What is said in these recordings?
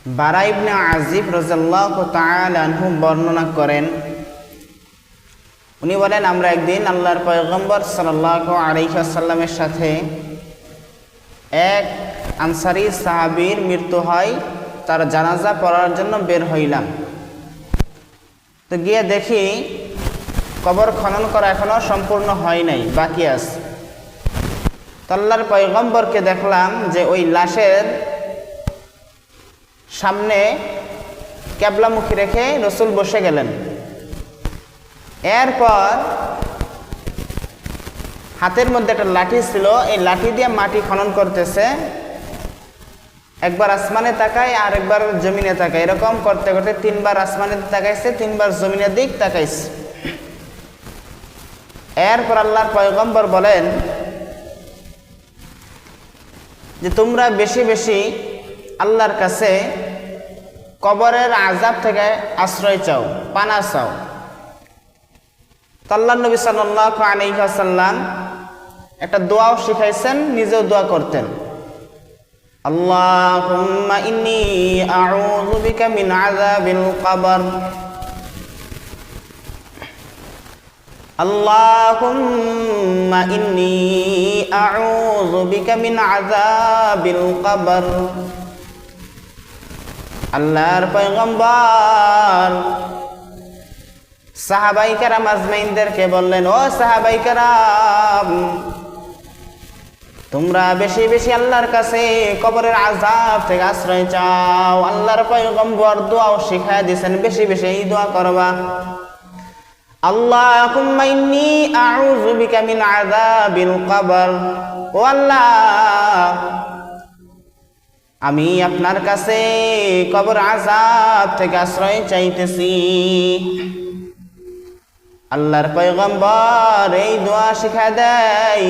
বারা ইবনে আজিব রাদিয়াল্লাহু তাআলা আনহু বর্ণনা করেন, উনি বলেন, আমরা একদিন আল্লাহর পয়গম্বর সাল্লাল্লাহু আলাইহি ওয়াসাল্লামের সাথে এক আনসারী সাহাবীর মৃত্যু হয়, তার জানাজা পড়ার জন্য বের হইলাম। তো গিয়ে দেখি কবর খনন করা এখনো সম্পূর্ণ হয় নাই, বাকি আছে। তো আল্লাহর পয়গম্বরকে দেখলাম যে ওই লাশের সামনে ক্যাবলামুখী রেখে রসুল বসে গেলেন। এরপর হাতের মধ্যে একটা লাঠি ছিল, এই লাঠি দিয়ে মাটি খনন করতেছে। একবার আসমানে তাকায় আর একবার জমিনে তাকায়, এরকম করতে করতে 3 বার আসমানে তাকাইছে, 3 বার জমিনের দিক তাকাইছে। এরপর আল্লাহর পয়গম্বর বলেন যে তোমরা বেশি বেশি আল্লাহর কাছে কবরের আযাব থেকে আশ্রয় চাও, পানা চাও। আল্লাহর নবী সাল্লাল্লাহু আলাইহি ওয়াসাল্লাম একটা দোয়াও শিখাইছেন, নিজেও দোয়া করতেন। আল্লাহুম্মা ইন্নী আউযু বিকা মিন আযাবিল কবর, আল্লাহুম্মা ইন্নী আউযু বিকা মিন আযাবিল কবর। আল্লাহর পয়গম্বর সাহাবায়ে কেরাম আজমাইনদেরকে বললেন, ও সাহাবায়ে কেরাম, তোমরা বেশি বেশি আল্লাহর কাছে কবরের আযাব থেকে আশ্রয় চাও। আল্লাহর পয়গম্বর দোয়াও শিখায় দিয়েছেন, বেশি বেশি এই দোয়া করবা। আল্লাহুম্মা ইন্নী আউযু বিকা মিন আযাবিল কবর, ও আল্লাহ, আমি আপনার কাছে কবর আযাব থেকে আশ্রয় চাইতেছি। আল্লাহর পয়গম্বর এই দোয়া শিখায় দেয়,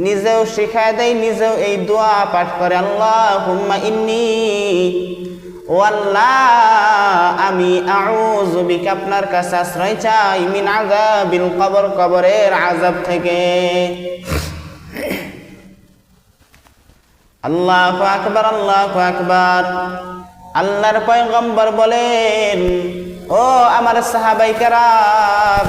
নিজেও শিখায় দেয়, নিজেও এই দোয়া পাঠ করে। আল্লাহুম্মা ইন্নী, ও আল্লাহ, আমি আউযু বিকা, আপনার কাছে আশ্রয় চাই, মিন আযাবিল কবর, কবরের আযাব থেকে। আল্লাহু আকবার, আল্লাহু আকবার। আল্লাহর পয়গম্বর বলেন, ও আমার সাহাবায়ে কেরাম,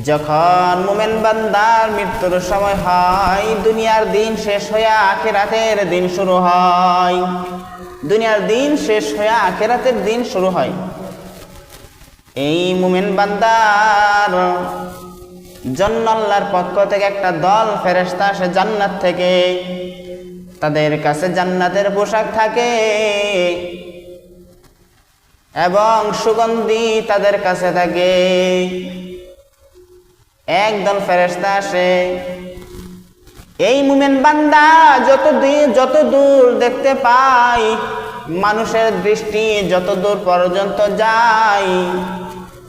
যখন মুমিন বান্দার মৃত্যুর সময় হয়, দুনিয়ার দিন শেষ হয়ে আখিরাতের দিন শুরু হয়। দুনিয়ার দিন শেষ হয়ে আখিরাতের দিন শুরু হয়। এই মুমিন বান্দার জন্য আল্লাহর পক্ষ থেকে একটা দল ফেরেশতা আসে জান্নাত থেকে। তাদের কাছে জান্নাতের পোশাক থাকে এবং সুগন্ধি তাদের কাছে থাকে। একদল ফেরেশতা আসে, এই মুমিন বান্দা যত দূর দেখতে পায়, মানুষের দৃষ্টি যত দূর পর্যন্ত যায়,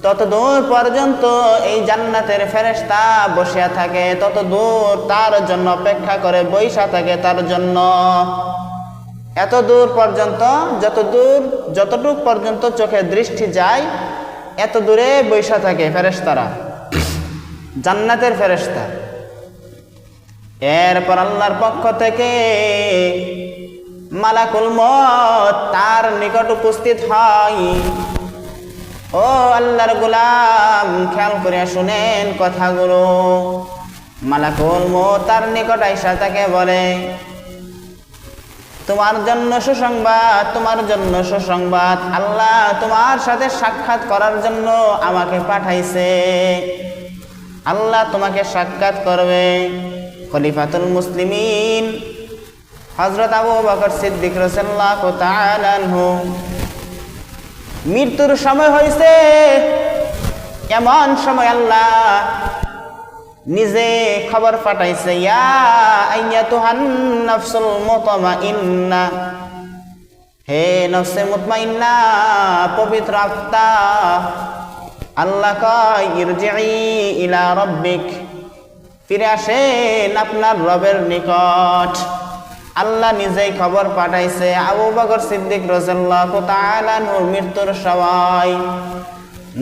তত দূর পর্যন্ত এই জান্নাতের ফেরেশতা বসিয়া থাকে, তত দূর তার জন্য অপেক্ষা করে, বইসা থাকে তার জন্য। এত দূর পর্যন্ত, যতটুক পর্যন্ত চোখের দৃষ্টি যায়, এত দূরে বইসা থাকে ফেরেশতারা, জান্নাতের ফেরেশতা। এরপর আল্লাহর পক্ষ থেকে মালাকুল মউত তার নিকট উপস্থিত হয়। ও আল্লাহর গোলাম, খেয়াল করে শুনেন কথাগুলো। মালাকুল মউত তার নিকট আইসা তাকে বলে, তোমার জন্য সুসংবাদ, তোমার জন্য সুসংবাদ, আল্লাহ তোমার সাথে সাক্ষাৎ করার জন্য আমাকে পাঠাইছে। আল্লাহ তোমাকে সাক্ষাৎ করবে। খলিফাতুল মুসলিমিন হযরত আবু বকর সিদ্দিক রাদিয়াল্লাহু তাআলা আনহু মৃত্যুর সময় হয়েছে, এমন সময় আল্লাহ নিজে খবর পাঠাইছে, ইয়া আইয়াতুহান নাফসুল মুতমাইন্না, হে নফসে মুতমাইন্না, পবিত্র আত্মা, আল্লাহ কয়, ইরজিই ইলা রাব্বিক, ফিরে আসেন আপনার রবের নিকট। আল্লাহ নিজেই খবর পাঠাইছে আবু বকর সিদ্দিক রাদিয়াল্লাহু তাআলা আনহুর মৃত্যুর সময়।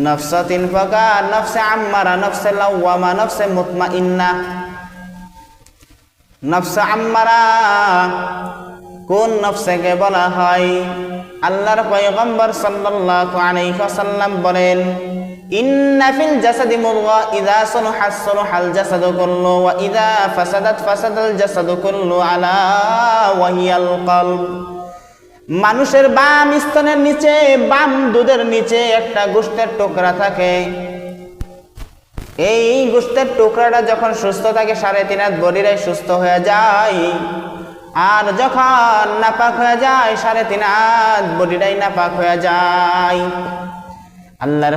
নফস 3 প্রকার, নফসে আম্মারা, নফসে লাওয়ামা, নফসে মুতমাইন্না। নফসে আম্মারা কোন নফসকে বলা হয়? আল্লাহর পয়গম্বর সাল্লাল্লাহু আলাইহি ওয়াসাল্লাম বলেন, ইন্না ফিল জাসাদি মুদগা ইযা সালাহাত সালাহাল জাসাদু কুল্লু ওয়া ইযা ফাসাদাত ফাসাদাল জাসাদু কুল্লু আলা ওয়া হিয়াল কলব। মানুষের বাম স্তনের নিচে, বাম দুধের নিচে একটা গোশতের টুকরা থাকে। এই গোশতের টুকরাটা যখন সুস্থ থাকে 3.5 হাত বডিটাই সুস্থ হয়ে যায়, আর যখন নাপাক হয়ে যায় 3.5 হাত বডিটাই নাপাক হয়ে যায়। আল্লাহর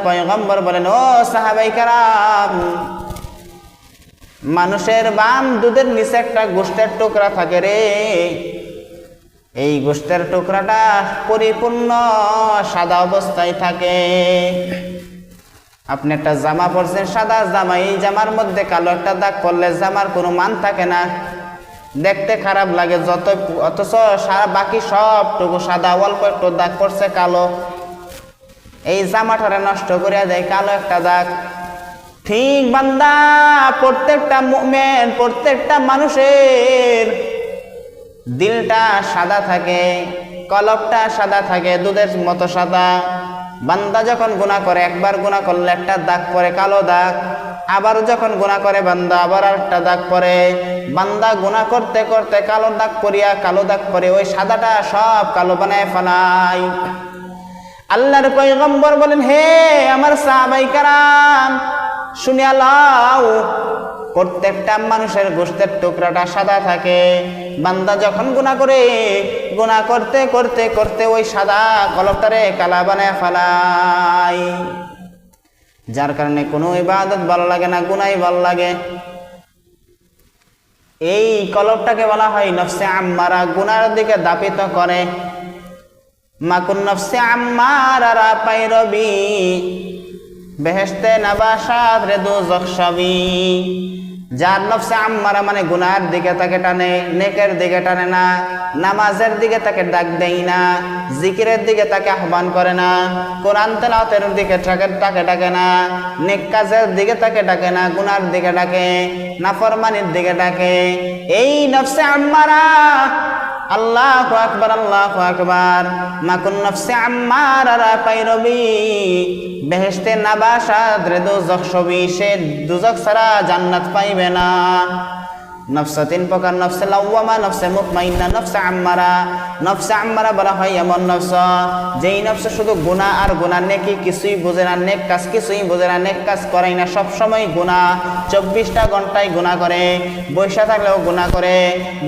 পয়গম্বর বলেন, ও সাহাবায়ে কেরাম, মানুষের বাম দুধের নিচে একটা গোশতের টুকরা থাকে রে। এই গোশতের টুকরাটা পরিপূর্ণ সাদা অবস্থায় থাকে। আপনি একটা জামা পরছেন, সাদা জামা, এই জামার মধ্যে কালো একটা দাগ পড়লে জামার কোনো মান থাকে না, দেখতে খারাপ লাগে যত, অথচ সারা বাকি সবটুকু সাদা, অল্প একটু দাগ পড়ছে কালো, এই জামাটারে নষ্ট করে দেয় কালো একটা দাগ। ঠিক বান্দা, প্রত্যেকটা মুমিন, প্রত্যেকটা মানুষের দিলটা সাদা থাকে, কলবটা সাদা থাকে, দুধের মতো সাদা। বান্দা যখন গুনাহ করে, একবার গুনাহ করলে একটা দাগ পড়ে, কালো দাগ। আবার যখন গুনাহ করে বান্দা, আবার একটা দাগ পড়ে। বান্দা গুনাহ করতে করতে কালো দাগ পড়ে ওই সাদাটা সব কালো বানায় ফেলায়। আল্লাহর পয়গম্বর বলেন, হে আমার সাহাবায়ে কেরাম, শুনিয়া লও, প্রত্যেকটা মানুষের গোশতের টুকরাটা সাদা থাকে। বান্দা যখন গুনাহ করে, গুনাহ করতে করতে করতে ওই সাদা কলবটারে কালা বানায় ফেলায়। যার কারণে কোনো ইবাদত ভালো লাগে না, গুনাহই ভালো লাগে। এই কলবটাকে বলা হয় নফসে আম্মারা, গুনার দিকে দাপিত করে। মাকুন নফসে আম্মারা পাইরবি, বেহেশতে নাবাসাত রে দোজখ সবই। যার নফসে আম্মারা মানে গুনার দিকে তাকে টানে, নেকের দিকে টানে না, নামাজের দিকে তাকে ডাক দেয় না, জিকিরের দিকে তাকে আহ্বান করে না, কোরআন তেলাওয়াতের দিকে তাকে ডাকে না, নেক কাজের দিকে তাকে ডাকে না, গুনার দিকে ডাকে, নাফরমানির দিকে ডাকে। এই নফসে আম্মারা, আল্লাহু আকবার, আল্লাহু আকবার। মাকুন নফসে আম্মারা পাইরবি, বেহেশতে নাবাসাত রে দোজখ সবই, সে দোজখ ছাড়া জান্নাত পাইবে না। নফস 3 প্রকার, নফসে লাওয়ামা, নফসে মুতমাইন্না, নফসে আম্মারা। নফসে আম্মারা বলা হয় এমন নফস যেই নফস শুধু গুনাহ আর গুনাহ, নেকি কিছুই বোঝে না, নেক কাজ কিছুই বোঝে না, নেক কাজ করেই না, সব সময় গুনাহ, 24টা ঘন্টায় গুনাহ করে, বৈশা থাকলেও গুনাহ করে,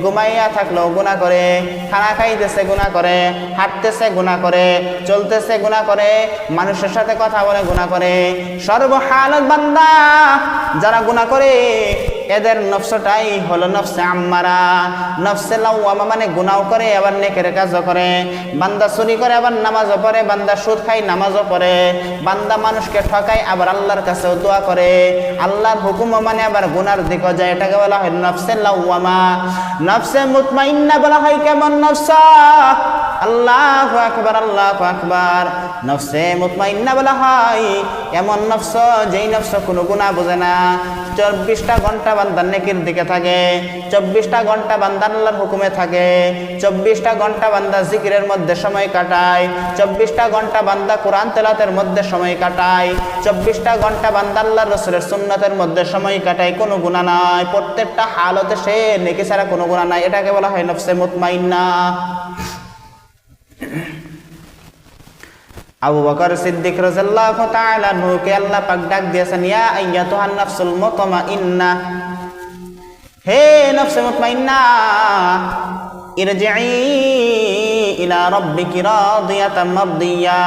ঘুমাইয়া থাকলেও গুনাহ করে, খানা খাইতেছে গুনাহ করে, হাঁটতেছে গুনাহ করে, চলতেছে গুনাহ করে, মানুষের সাথে কথা বলে গুনাহ করে। সর্বহালত বান্দা যারা গুনাহ করে, এদের নফসটাই হলো নফসে আম্মারা। নফসে লাওয়ামা মানে গুনাহ করে আবার নেকের কাজও করে। বান্দা চুরি করে আবার নামাজও পড়ে, বান্দা সুদ খায় নামাজও পড়ে, বান্দা মানুষকে ঠকায় আবার আল্লাহর কাছেও দোয়া করে, আল্লাহর হুকুম মানে আবার গুনার দিকে যায়। এটাকে বলা হয় নফসে লাওয়ামা। নফসে মুতমাইন্না বলা হয় কেমন নফস? আল্লাহু আকবার, আল্লাহু আকবার। নফসে মুতমাইন্না বলা হয় এমন নফস যেই নফস কোনো গুনাহ বোঝে না, 24টা ঘন্টা বান্দা নেকির দিকে থাকে, 24টা ঘন্টা বান্দা আল্লাহর হুকুমে থাকে, 24টা ঘন্টা বান্দা জিকিরের মধ্যে সময় কাটায়, 24টা ঘন্টা বান্দা কোরআন তেলাওয়াতের মধ্যে সময় কাটায়, 24টা ঘন্টা বান্দা আল্লাহর রাসূলের সুন্নাতের মধ্যে সময় কাটায়, কোনো গুনাহ নাই, প্রত্যেকটা হালতে সে নেকি ছাড়া কোনো গুনাহ নাই। এটাকে বলা হয় নফসে মুতমাইন্না। আবু বকর সিদ্দিক রাদিয়াল্লাহু তাআলা আনহুকে আল্লাহ পাক ডাক দিয়েছেন, ইয়া আইয়াতুহান নাফসুল মুতমাইন্না, হে নফসে মুতমাইন্না, ইরজিই ইলা রাব্বিকি রাদিয়াতাম মারদিয়া,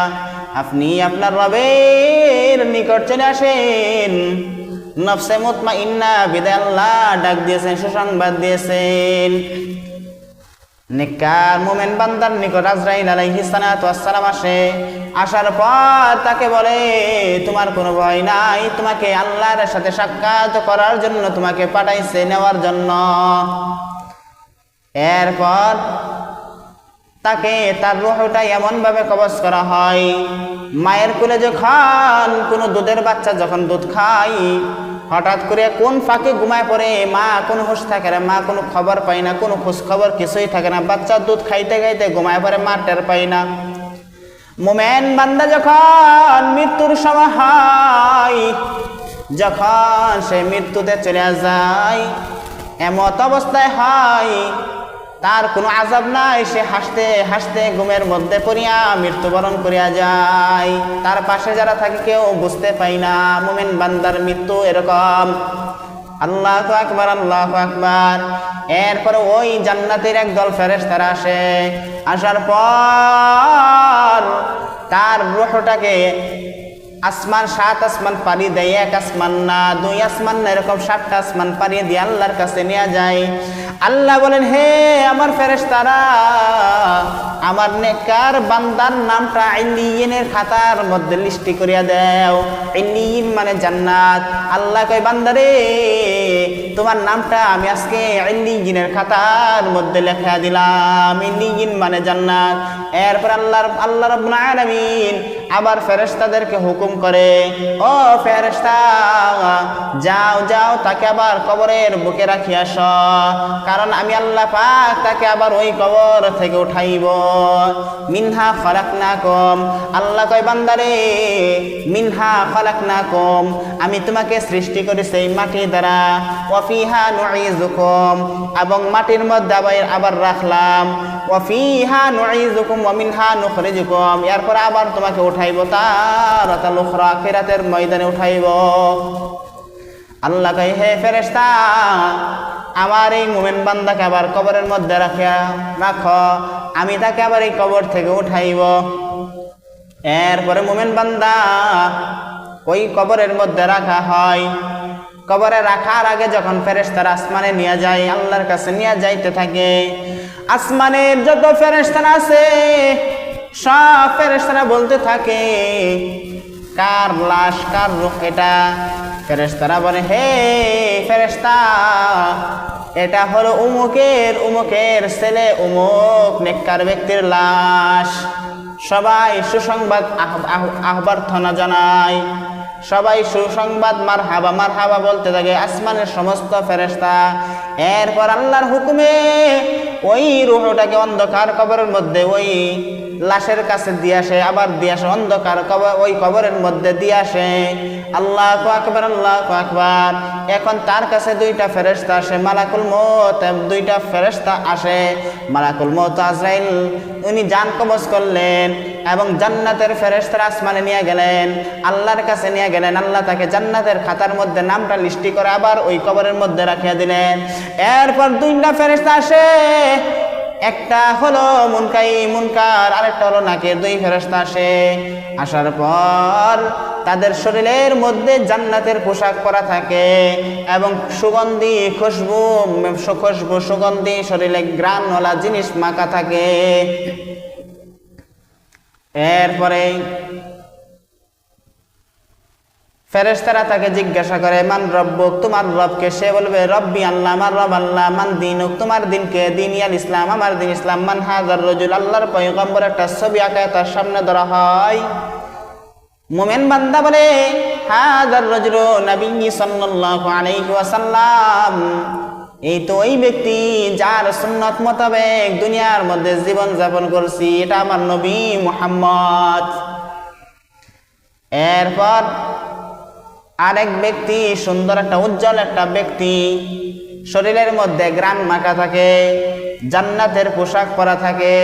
আপনি আপনার রবের নিকট চলে আসেন। নফসে মুতমাইন্না বিদায় আল্লাহ ডাক দিয়েছেন, সুসংবাদ দিয়েছেন। নেককার মুমিন বান্দার নিকট আজরাইল আলাইহিস সালাতু ওয়াস সালাম আসে, আসার পর তাকে বলে, তোমার কোনো ভয় নাই, তোমাকে আল্লাহর সাথে সাক্ষাৎ করার জন্য তোমাকে পাঠাইছে, নেওয়ার জন্য। এরপর তাকে তার রূহটা এমন ভাবে কবজ করা হয়, মায়ের কোলে যখন কোনো দুধের বাচ্চা যখন দুধ খায়, হঠাৎ করে কোন ফাঁকে ঘুমায় পড়ে, মা কোনো হুঁশ থাকে না, মা কোনো খবর পায় না, কোনো খোঁজ খবর কিছুই থাকে না। বাচ্চা দুধ খাইতে খাইতে ঘুমায় পড়ে, মা টের পায় না। মুমিন বান্দা যখন মৃত্যুর সময় হয়, যখন সে মৃত্যুতে চলে যায়, এমত অবস্থায় হয় তার কোনো আযাব নাই, সে হাসতে হাসতে ঘুমের মধ্যে পড়িয়া মৃত্যুবরণ করিয়া যায়। তার পাশে যারা থাকে কেউ বুঝতে পায় না। মুমিন বান্দার মৃত্যু এরকম। আল্লাহু আকবার, আল্লাহু আকবার। এরপরে ওই জান্নাতের একদল ফেরেশতারা আসে, আসার পর তার রূহটাকে আসমান 7 আসমান পাড়ি দেয়, 1 আসমান না, 2 আসমান না, এরকম 7টা আসমান পাড়ি দিয়ে আল্লাহর কাছে নিয়ে যায়। আল্লাহ বলেন, হে আমার ফেরেশতারা, আমার নেককার বান্দার নামটা ইল্লিয়িনের খাতার মধ্যে লিস্টি করিয়া দাও। ইল্লিয়িন মানে জান্নাত। আল্লাহ কয়, বান্দারে তোমার নামটা আমি আজকে ইল্লিয়িনের খাতার মধ্যে লেখা দিলাম। ইল্লিয়িন মানে জান্নাত। এরপর আল্লাহ রাব্বুল আলামিন আবার ফেরেশতাদেরকে হুকুম করে, ও ফেরেশতা, যাও যাও তাকে আবার কবরের বুকে রাখি আস, কারণ আমি আল্লাহ পাক তাকে আবার ওই কবর থেকে উঠাইব। মিনহা খালাকনাকুম, আল্লাহ কয়, বান্দারে মিনহা খালাকনাকুম, আমি তোমাকে সৃষ্টি করেছি এই মাটি দ্বারা। ওয়া ফিহা নুঈযুকুম, এবং মাটির মধ্যে আবার রাখলাম। ওয়া ফিহা নুঈযুকুম ওয়া মিনহা নুখরিজুকুম, এরপর আবার তোমাকে উঠাইব তারাতাল উখরা, আখিরাতের ময়দানে উঠাইব। আল্লাহ কয়, হে ফেরেশতা, আমার এই মুমিন বান্দাকে আবার কবরের মধ্যে রাখো, আমি তাকে আবার এই কবর থেকে উঠাইব। এরপরে মুমিন বান্দা ওই কবরের মধ্যে রাখা হয়। কবরে রাখার আগে যখন ফেরেশতারা আসমানে নিয়ে যায়, আল্লাহর কাছে নিয়ে যাইতে থাকে, আসমানের যত ফেরেশতারা আছে সব ফেরেশতারা বলতে থাকে, কার লাশ, কার রূহ এটা? ফেরেশতারা বলে, হে ফেরেশতা, এটা হলো উমুকের ছেলে অমুক নেককার ব্যক্তির লাশ। সবাই সুসংবাদ আহ্বার্থনা জানায়, সবাই সুসংবাদ মারহাবা মারহাবা বলতে থাকে আসমানের সমস্ত ফেরেশতা। এরপর আল্লাহর হুকুমে ওই রূহটাকে অন্ধকার কবরের মধ্যে ওই লাশের কাছে দিয়ে আসে, আবার দিয়ে আসে অন্ধকার ওই কবরের মধ্যে দিয়ে আসে। আল্লাহু আকবার, আল্লাহু আকবার। এখন তার কাছে 2টা ফেরেশতা আসে, মালাকুল মউত, 2টা ফেরেশতা আসে। মালাকুল মউত আজরাইল উনি জান কবজ করলেন এবং জান্নাতের ফেরেশতারা আসমানে নিয়ে গেলেন, আল্লাহর কাছে নিয়ে গেলেন। আল্লাহ তাকে জান্নাতের খাতার মধ্যে নামটা লিস্টি করে আবার ওই কবরের মধ্যে রাখিয়ে দিলেন। এরপর 2টা ফেরেশতা আসে, একটা হলো মুনকার, আরেকটা হলো নাকির। 2 ফেরেশতা আসে। আসার পর তাদের শরীরের মধ্যে জান্নাতের পোশাক পরা থাকে এবং সুগন্ধি সুগন্ধি শরীরে ঘ্রাণওয়ালা জিনিস মাখা থাকে। এরপরে ফেরেশতারা তাকে জিজ্ঞাসা করে, মান রব্বুক, তোমার রবকে? সে বলবে, রব্বি আল্লাহ, আমার রব আল্লাহ। মান দীনুক, তোমার দিনকে? দিন ইয়াল ইসলাম, আমার দিন ইসলাম। মান হাযার রাজুল, আল্লাহর পয়গম্বর একটা ছবি আঁকা তার সামনে ধরা হয়। মুমিন বান্দা বলে, হাযার রাজুলু নবী সাল্লাল্লাহু আলাইহি ওয়াসাল্লাম, এই তো ওই ব্যক্তি যার সুন্নত মোতাবেক দুনিয়ার মধ্যে জীবন যাপন করছি, এটা আমার নবী মুহাম্মদ। এরপর আরেক ব্যক্তি, সুন্দর একটা উজ্জ্বল একটা ব্যক্তি, শরীরের মধ্যে ঘ্রাণ মাখা থাকে, জান্নাতের পোশাক পরা থাকে,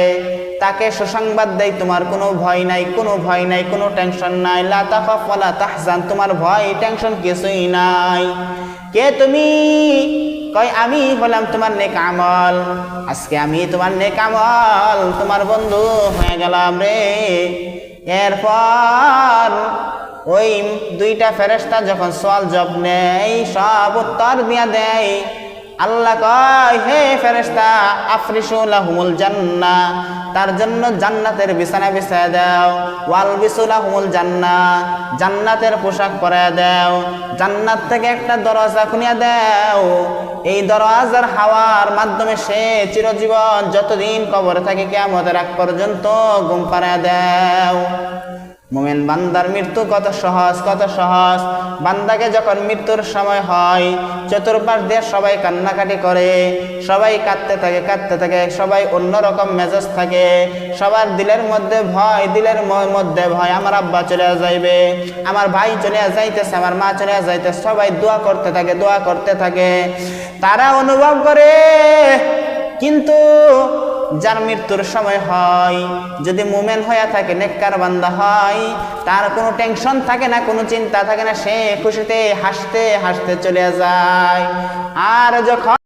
তাকে সুসংবাদ দেয়, তোমার কোনো ভয় নাই, কোনো ভয় নাই, কোনো টেনশন নাই। লা তাখাফ ওয়ালা তাহজান, তোমার ভয় টেনশন কিছুই নাই। কে তুমি? কয়, আমি হলাম তোমার নেক আমল, আজকে আমি তোমার নেক আমল, তোমার বন্ধু হয়ে গেলাম রে। এরপর ওই 2টা ফেরেশতা যখন সওয়াল জবাব নেয়, সব উত্তর দিয়া দেয়। আল্লাহ কয়, হে ফেরেশতা, আফরিশু লাহুমুল জান্নাহ, তার জন্য জান্নাতের বিছানা বিছায় দাও। ওয়ালবিসু লাহুমুল জান্নাহ, জান্নাতের পোশাক পরায় দাও। জান্নাত থেকে একটা দরজা খুলিয়া দাও, এই দরজার হাওয়ার মাধ্যমে সে চিরজীবন যতদিন কবরে থাকে কিয়ামতের আগ পর্যন্ত ঘুম পাড়ায় দাও। মুমিন বান্দার মৃত্যু কত সহজ, কত সহজ। বান্দাকে যখন মৃত্যুর সময় হয়, চতুর্পাশ দিয়ে সবাই কান্নাকাটি করে, সবাই কাঁদতে থাকে, কাঁদতে থাকে, সবাই অন্যরকম মেজাজ থাকে, সবার দিলের মধ্যে ভয়, দিলের মধ্যে ভয়, আমার আব্বা চলে যাইবে, আমার ভাই চলে যাইতেছে, আমার মা চলে যাইতেছে, সবাই দোয়া করতে থাকে, দোয়া করতে থাকে। তারা অনুভব করে, কিন্তু যার মৃত্যুর সময় হয়, যদি মুমিন হয়ে থাকে, নেককার বান্দা হয়, তার কোনো টেনশন থাকে না, কোনো চিন্তা থাকে না, সে খুশিতে হাসতে হাসতে চলে যায়। আর যখন